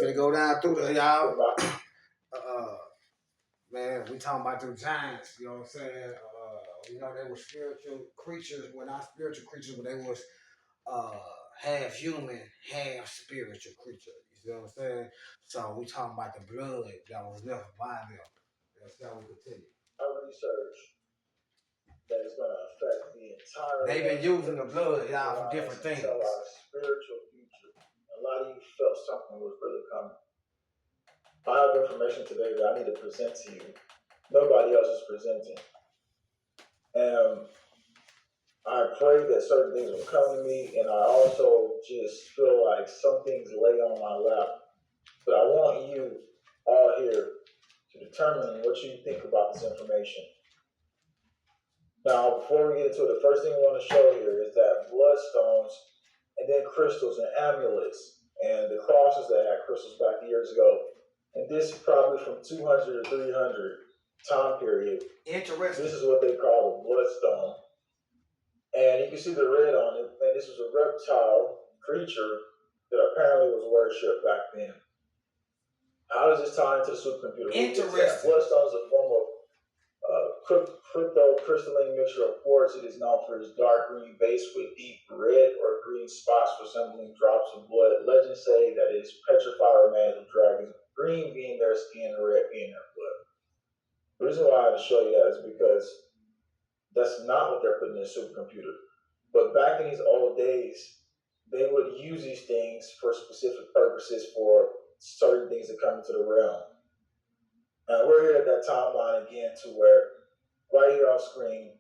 finna go down through there, y'all. Man, we talking about them giants, you know what I'm saying? They were spiritual creatures. Well, not spiritual creatures, but they was half human, half spiritual creature. You see what I'm saying? So we talking about the blood that was left by them. That's how we continue. Our research that is going to affect the entire. They've been using the blood, y'all, for different things. Tell our spiritual future. A lot of you felt something was really coming. I have information today that I need to present to you. Nobody else is presenting. And I pray that certain things will come to me, and I also just feel like some things lay on my lap. But I want you all here to determine what you think about this information. Now, before we get into it, the first thing I want to show here is that bloodstones and then crystals and amulets and the crosses that had crystals back years ago. And this is probably from 200 to 300 time period. Interesting. This is what they call a bloodstone. And you can see the red on it. And this was a reptile creature that apparently was worshipped back then. How does this tie into the supercomputer? Interesting. Bloodstone is a form of crypto-crystalline mixture of quartz. It is known for its dark green base with deep red or green spots resembling drops of blood. Legends say that it is petrified remains of dragons, green being their skin, red being their blood. The reason why I had to show you that is because that's not what they're putting in a supercomputer. But back in these old days, they would use these things for specific purposes for certain things that come into the realm. Now we're here at that timeline again to where, right here on screen,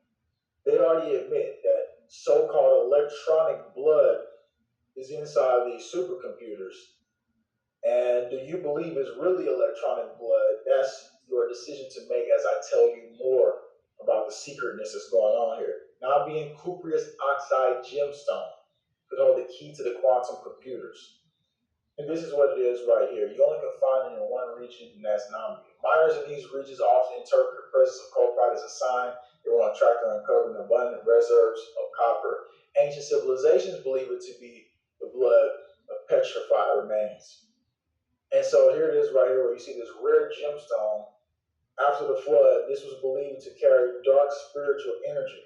they already admit that so-called electronic blood is inside these supercomputers. And do you believe it's really electronic blood? That's your decision to make as I tell you more about the secretness that's going on here. Now being cuprious oxide gemstone could hold the key to the quantum computers. And this is what it is right here. You only can find it in one region, and that's Namibia. Miners in these regions often interpret the presence of copra as a sign they were on track to uncovering abundant reserves of copper. Ancient civilizations believe it to be the blood of petrified remains. And so here it is right here where you see this rare gemstone. After the flood, this was believed to carry dark spiritual energy.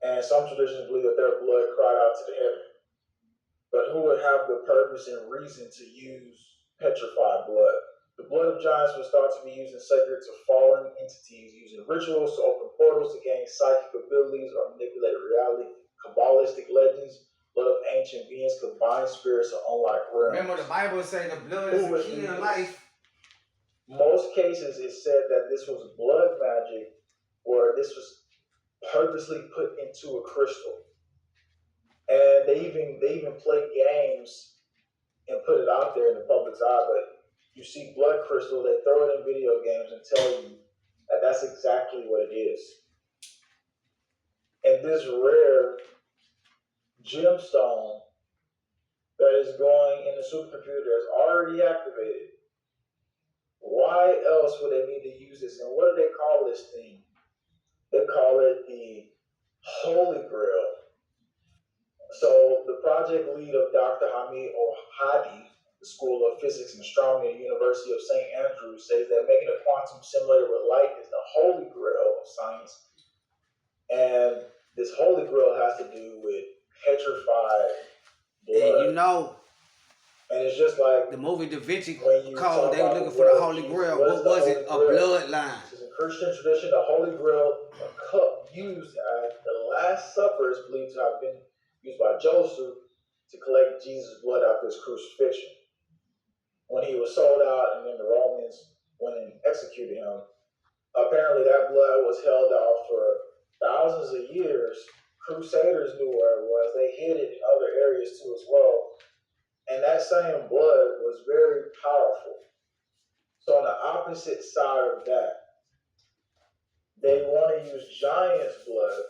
And some traditions believe that their blood cried out to the heaven. But who would have the purpose and reason to use petrified blood? The blood of giants was thought to be used in sacred to fallen entities, using rituals to open portals to gain psychic abilities or manipulate reality. Kabbalistic legends, blood of ancient beings could bind spirits of unlike realms. Remember, the Bible says the blood is the key to life. Most cases, it said that this was blood magic, or this was purposely put into a crystal. And they even play games and put it out there in the public's eye. But you see blood crystal, they throw it in video games and tell you that that's exactly what it is. And this rare gemstone that is going in the supercomputer is already activated. Why else would they need to use this? And what do they call this thing? They call it the Holy Grail. So the project lead of Dr. Hamid Ohadi, the School of Physics and Astronomy at the University of St. Andrews, says that making a quantum simulator with light is the holy grail of science. And this holy grail has to do with petrified blood. And and it's just like the movie Da Vinci Code, they were looking for the Holy Grail. What was it? A bloodline. In Christian tradition, the Holy Grail, a cup used at the Last Supper, is believed to have been used by Joseph to collect Jesus' blood after his crucifixion. When he was sold out and then the Romans went and executed him, apparently that blood was held out for thousands of years. Crusaders knew where it was. They hid it in other areas too as well. And that same blood was very powerful. So on the opposite side of that, they want to use giants' blood.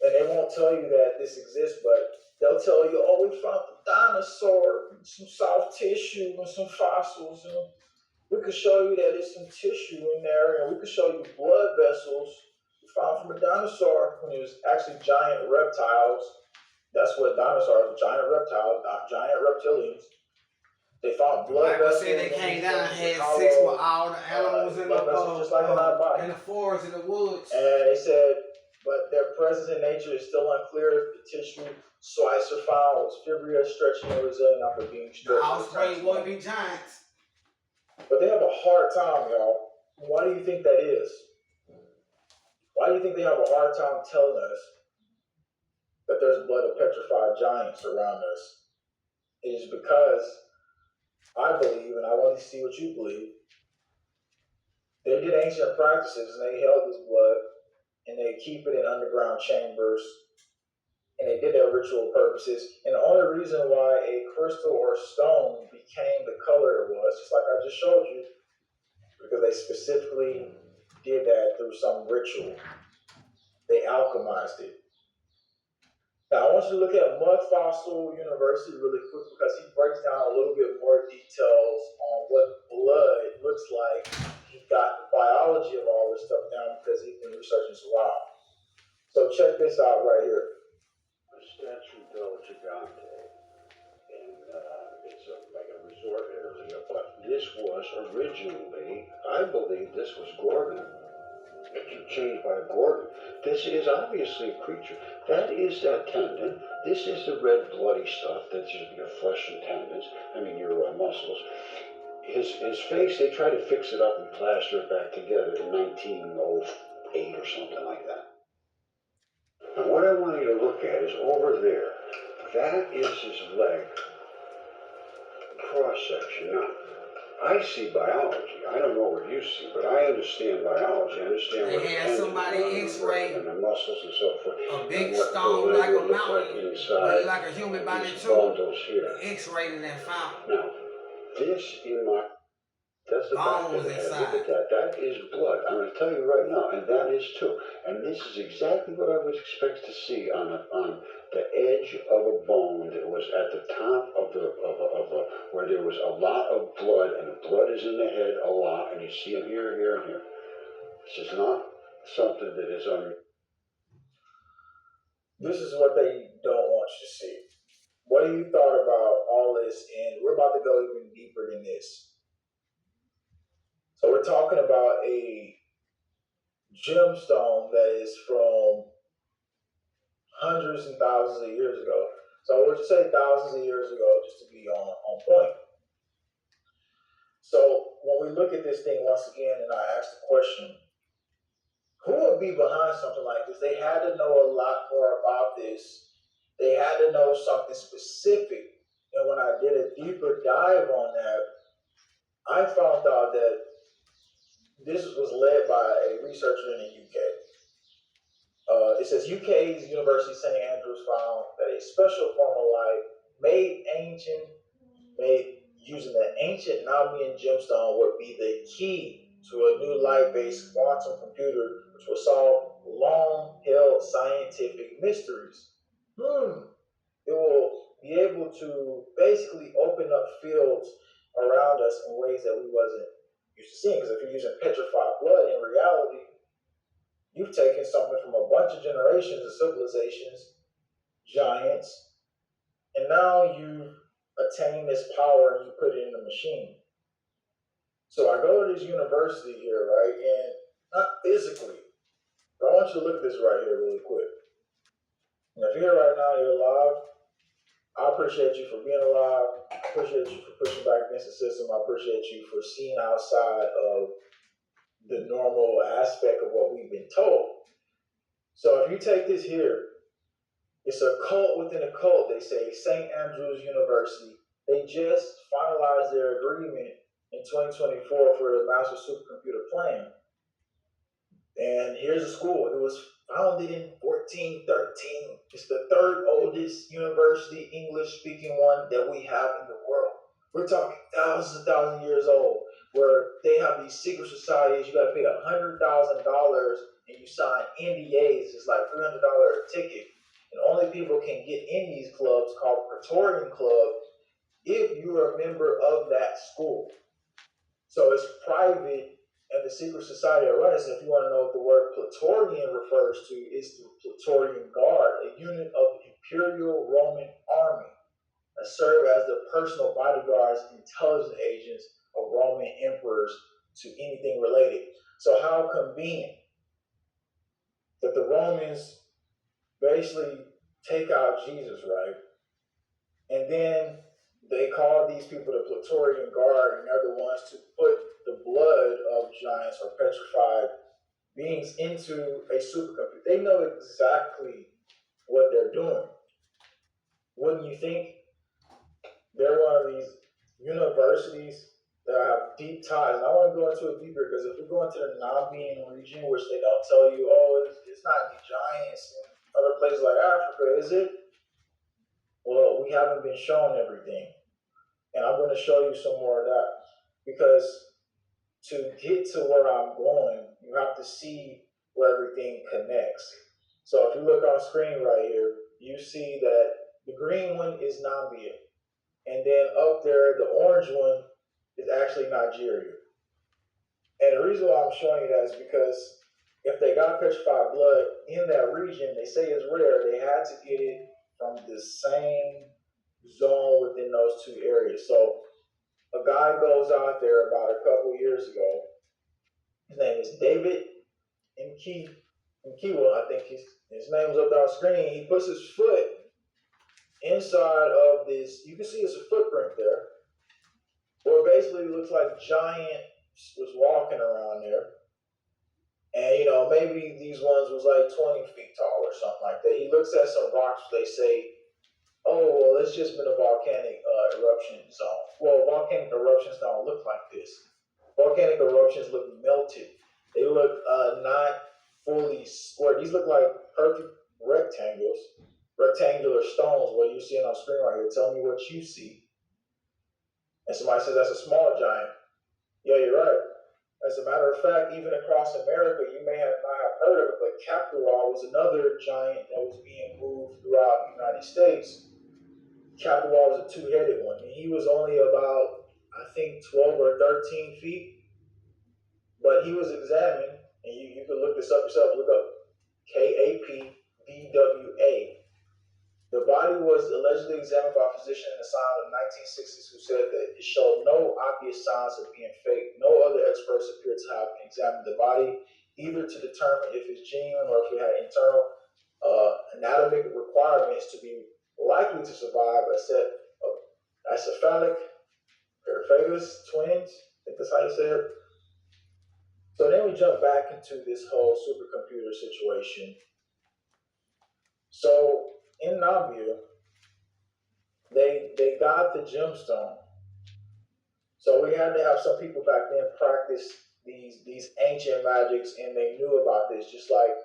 And they won't tell you that this exists, but they'll tell you, oh, we found the dinosaur, and some soft tissue, and some fossils, and we could show you that there's some tissue in there, and we could show you blood vessels we found from a dinosaur when it was actually giant reptiles. That's what dinosaurs are, giant reptiles, not giant reptilians. They found The blood Bible said vessels they came down and in the had sex with hollow all the animals blood vessels, just like in our body. in the forest in the woods. And they said, but their presence in nature is still unclear. The tissue slice or found was fibria, stretching and resulting after being The stretched. offspring would be giants. But they have a hard time, y'all. Why do you think that is? Why do you think they have a hard time telling us that there's blood of petrified giants around us? It is because I believe, and I want to see what you believe, they did ancient practices and they held this blood and they keep it in underground chambers and they did their ritual purposes. And the only reason why a crystal or stone became the color it was, just like I just showed you, because they specifically did that through some ritual. They alchemized it. Now, I want you to look at Mud Fossil University really quick because he breaks down a little bit more details on what blood looks like. He got the biology of all this stuff down because he's been researching this a while. So check this out right here. The statue del Gigante, and it's like a resort area, but this was originally, I believe this was Gorgon. Changed by a Gorgon. This is obviously a creature. That is that tendon. This is the red bloody stuff. That's your flesh and tendons. I mean your muscles. His face, they tried to fix it up and plaster it back together in 1908 or something like that. Now what I want you to look at is over there. That is his leg cross section. Now, I see biology. I don't know what you see, but I understand biology. I understand They what had somebody X-ray and the muscles and so forth. a big stone like a mountain, but like a human body too. Bundles here. X-rayed it and found. Now, this in my that's the back of the head. Look at that. That is blood. I'm going to tell you right now, and that is too. And this is exactly what I would expect to see on the edge of a bone that was at the top of where there was a lot of blood, and the blood is in the head a lot, and you see them here, here, and here. This is not something that is This is what they don't want you to see. What do you thought about all this? And we're about to go even deeper than this. So we're talking about a gemstone that is from hundreds and thousands of years ago. So I would say thousands of years ago, just to be on point. So when we look at this thing once again, and I ask the question, who would be behind something like this? They had to know a lot more about this. They had to know something specific. And when I did a deeper dive on that, I found out that this was led by a researcher in the UK. It says UK's University of St. Andrews found that a special form of light made using the ancient Namian gemstone would be the key to a new light-based quantum computer which will solve long-held scientific mysteries. It will be able to basically open up fields around us in ways that we wasn't used to seeing. Because if you're using petrified blood, in reality, you've taken something from a bunch of generations of civilizations, giants, and now you attain this power and you put it in a machine. So I go to this university here, right? And not physically, but I want you to look at this right here really quick. And if you're here right now, you're alive, I appreciate you for being alive. I appreciate you for pushing back against the system. I appreciate you for seeing outside of the normal aspect of what we've been told. So if you take this here, it's a cult within a cult, they say. St. Andrews University. They just finalized their agreement in 2024 for the Master Supercomputer Plan. And here's a school. It was founded in 1413. It's the third oldest university, English-speaking one that we have in the world. We're talking thousands and thousands of years old, where they have these secret societies. You got to pay $100,000 and you sign NDAs. It's like $300 a ticket. And only people can get in these clubs called Praetorian Club if you are a member of that school. So it's private, and the secret society that runs it, if you want to know what the word Praetorian refers to, is the Praetorian Guard, a unit of the Imperial Roman Army. serve as the personal bodyguards, intelligence agents of Roman emperors to anything related. So how convenient that the Romans basically take out Jesus, right? And then they call these people the Praetorian Guard, and they're the ones to put the blood of giants or petrified beings into a supercomputer. They know exactly what they're doing. Wouldn't you think they're one of these universities that have deep ties? And I want to go into it deeper because if we go into the Nabian region, which they don't tell you, oh, it's not the giants in other places like Africa, is it? Well, we haven't been shown everything. And I'm going to show you some more of that. Because to get to where I'm going, you have to see where everything connects. So if you look on screen right here, you see that the green one is Nambia. And then up there, the orange one is actually Nigeria. And the reason why I'm showing you that is because if they got petrified blood in that region, they say it's rare, they had to get it from the same zone within those two areas. So a guy goes out there about a couple years ago. His name is David Nkiwa, I think his name's up there on screen. He puts his foot inside of this. You can see it's a footprint there. Where it basically looks like giant was walking around there. And, maybe these ones was like 20 feet tall or something like that. He looks at some rocks, they say, oh, well, it's just been a volcanic eruption zone. Well, volcanic eruptions don't look like this. Volcanic eruptions look melted. They look not fully square. These look like perfect rectangular stones. What you see on screen right here. Tell me what you see. And somebody says that's a small giant. Yeah, you're right. As a matter of fact, even across America, you may not have heard of it, but Capua was another giant that was being moved throughout the United States. Capua was a two-headed one, and he was only about, I think, 12 or 13 feet. But he was examined, and you can look this up yourself. Look up KAPBWA. The body was allegedly examined by a physician in the sign of the 1960s who said that it showed no obvious signs of being fake. No other experts appear to have examined the body, either to determine if it's genuine or if it had internal anatomic requirements to be likely to survive a set of isophalic paraphagous twins. I think that's how you say it. So then we jump back into this whole supercomputer situation. So in Nambia, they got the gemstone. So we had to have some people back then practice these ancient magics, and they knew about this. Just like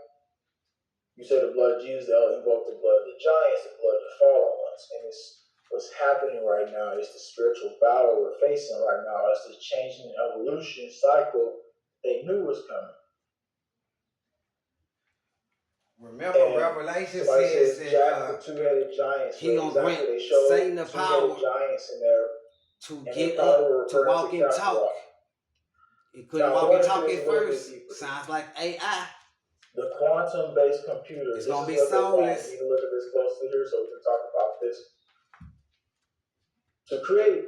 you say, the blood of Jesus, they'll invoke the blood of the giants, the blood of the fallen ones. And it's what's happening right now. It's the spiritual battle we're facing right now. It's the changing evolution cycle they knew was coming. Remember, and Revelation says that Jack the two-headed giants. He gonna grant Satan the power giants in there to get up, to walk and talk. He couldn't walk and talk at first. Sounds like AI. The quantum-based computer. It's gonna be soulless. You need to look at this closely here so we can talk about this. To create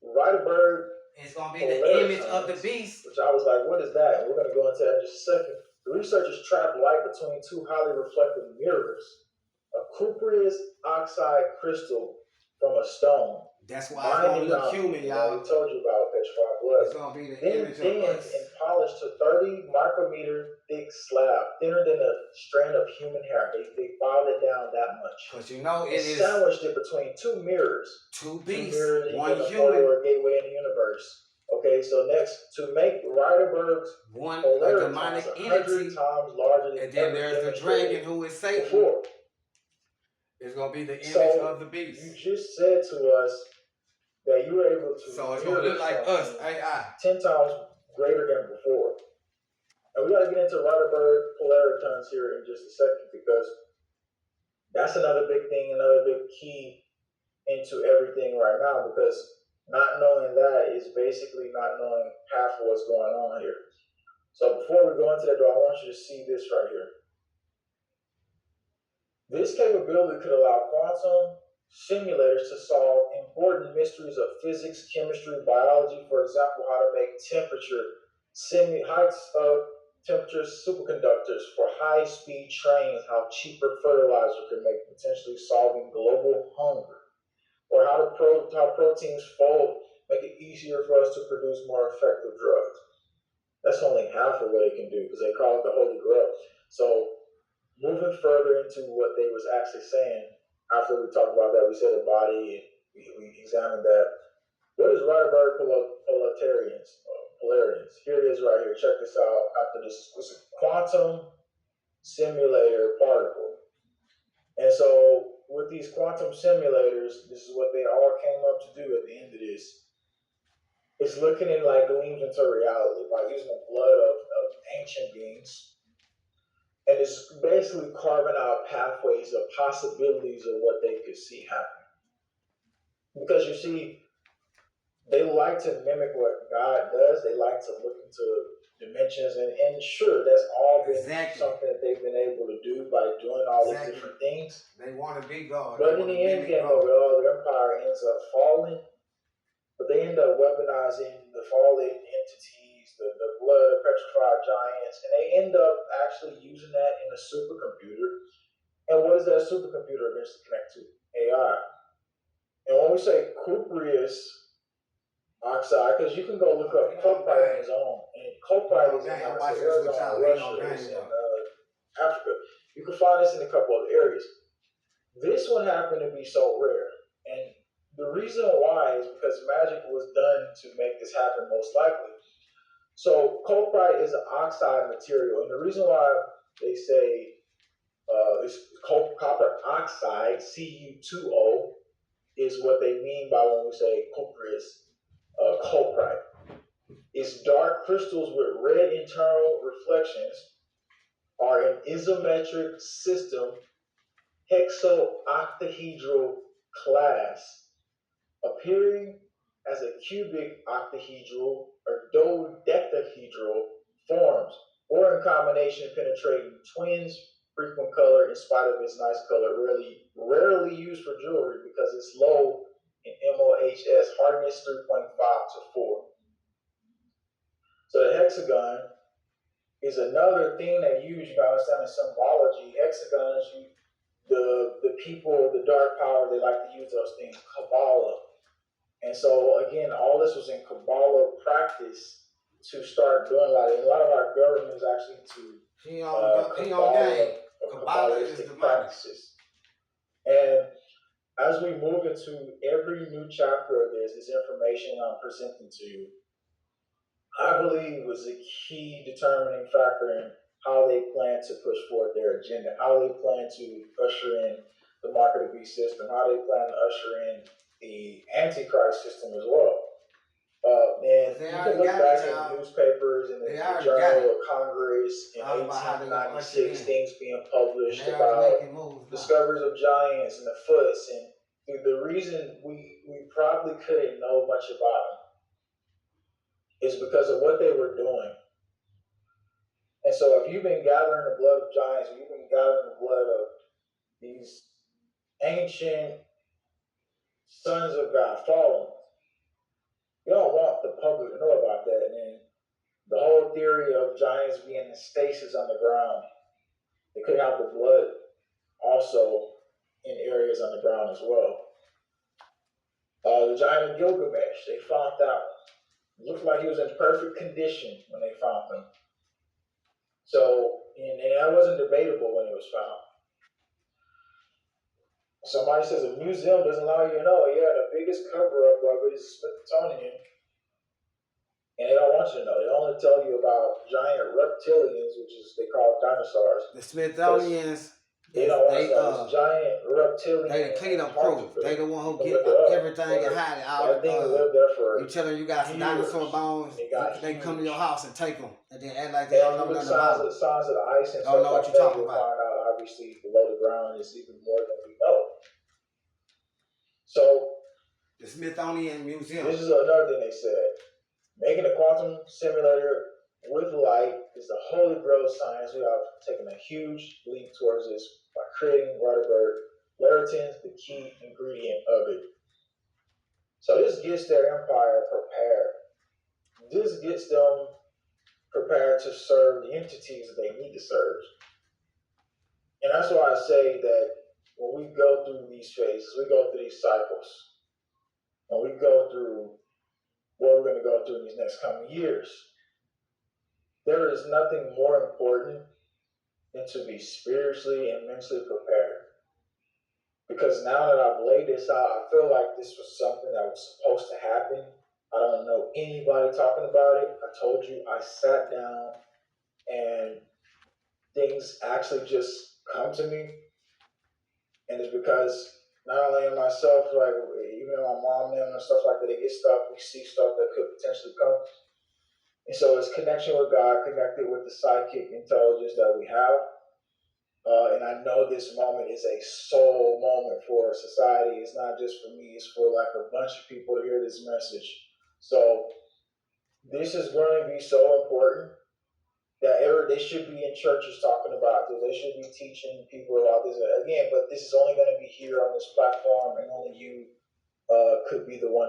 Rydberg, it's gonna be the image of the beast. Which I was like, what is that? And we're gonna go into that in just a second. The researchers trapped light between two highly reflective mirrors, a cupreous oxide crystal from a stone. That's why it's gonna look human, y'all. We told you about petrified blood. It's gonna be the image of us. And polished to 30 micrometer thick slab, thinner than a strand of human hair. They filed it down that much. Because it is sandwiched it between two mirrors. Two beasts, one human. Or a gateway in the universe. Okay, so next, to make Rydberg's a demonic entity, times larger than and then there's the dragon who is Satan. Before. It's going to be the image of the beast. You just said to us that you were able to. So it's going to look like us, AI. 10 times greater than before. And we got to get into Rydberg polaritons here in just a second, because that's another big thing, another big key into everything right now, because not knowing that is basically not knowing half of what's going on here. So before we go into that, though, I want you to see this right here. This capability could allow quantum simulators to solve important mysteries of physics, chemistry, biology. For example, how to make high temperature superconductors for high-speed trains, how cheaper fertilizer can make, potentially solving global hunger, or how proteins fold, make it easier for us to produce more effective drugs. That's only half of what it can do because they call it the Holy Grail. So moving further into what they was actually saying, after we talked about that, we said the body, and we examined that. What is Rydberg polarians? Here it is right here. Check this out. After this, it's a quantum simulator particle. And so with these quantum simulators, this is what they all came up to do at the end of this. It's looking in like gleams into reality by using the blood of ancient beings. And it's basically carving out pathways of possibilities of what they could see happen. Because you see, they like to mimic what God does. They like to look into dimensions, and sure, that's all been something that they've been able to do by doing all these different things. They want to be God. But in the end game of it all, their empire ends up falling. But they end up weaponizing the fallen entities, the blood of petrified giants, and they end up actually using that in a supercomputer. And what is that supercomputer eventually connect to? AI. And when we say cupreous oxide, because you can go look up coprite on his own, and coprite is in Arizona, Russia, it's in Africa. You can find this in a couple of areas. This one happened to be so rare, and the reason why is because magic was done to make this happen, most likely. So coprite is an oxide material, and the reason why they say it's copper oxide, Cu2O, is what they mean by when we say cupreous coprite. Its dark crystals with red internal reflections are an isometric system hexaoctahedral class, appearing as a cubic octahedral or dodecahedral forms, or in combination penetrating twins, frequent color in spite of its nice color, rarely used for jewelry because it's low in MOHS, hardness 3.5 to 4. So the hexagon is another thing they use. You gotta understand in symbology. Hexagons, the people, the dark power, they like to use those things. Kabbalah. And so again, all this was in Kabbalah practice to start doing a lot of our government is actually into Kabbalistic practices. And as we move into every new chapter of this information I'm presenting to you, I believe was a key determining factor in how they plan to push forward their agenda, how they plan to usher in the mark of the beast system, how they plan to usher in the Antichrist system as well. And you can look back in the newspapers and the Journal of Congress in 1896, things being published about discoveries of giants and the foots. And the reason we probably couldn't know much about them is because of what they were doing. And so if you've been gathering the blood of giants, you've been gathering the blood of these ancient sons of God, fallen, you don't want the public to know about that. And the whole theory of giants being in stasis on the ground, they could have the blood also in areas on the ground as well. The giant of Gilgamesh, they found out. It looked like he was in perfect condition when they found him. So, and that wasn't debatable when he was found. Somebody says a museum doesn't allow you to know. Yeah, the biggest cover-up of it is Smithsonian. And they don't want you to know. They only tell you about giant reptilians, which is they call dinosaurs. The Smithsonians, they don't want to know this giant reptilian. They the cleanup crew. They the one who get everything and hide it out. You tell them you got some dinosaur bones, they come to your house and take them, and then act like they don't know nothing about it. Signs of the ice and don't know what you're talking about. Find out obviously below the ground is even more than we know. So the Smithsonian Museum. This is another thing they said. Making a quantum simulator with light is the holy grail of science. We have taken a huge leap towards this by creating Rydberg Larritin's the key ingredient of it. So this gets their empire prepared. This gets them prepared to serve the entities that they need to serve. And that's why I say that when we go through these phases, we go through these cycles, when we go through what we're going to go through in these next coming years, there is nothing more important than to be spiritually and mentally prepared. Because now that I've laid this out, I feel like this was something that was supposed to happen. I don't know anybody talking about it. I told you I sat down and things actually just come to me. And it's because not only in myself, like even in my mom and stuff like that, they get stuff, we see stuff that could potentially come. And so it's connection with God, connected with the psychic intelligence that we have. And I know this moment is a soul moment for society. It's not just for me, it's for like a bunch of people to hear this message. So this is going to be so important that they should be in churches talking about this. They should be teaching people about this again. But this is only going to be here on this platform, and only you could be the one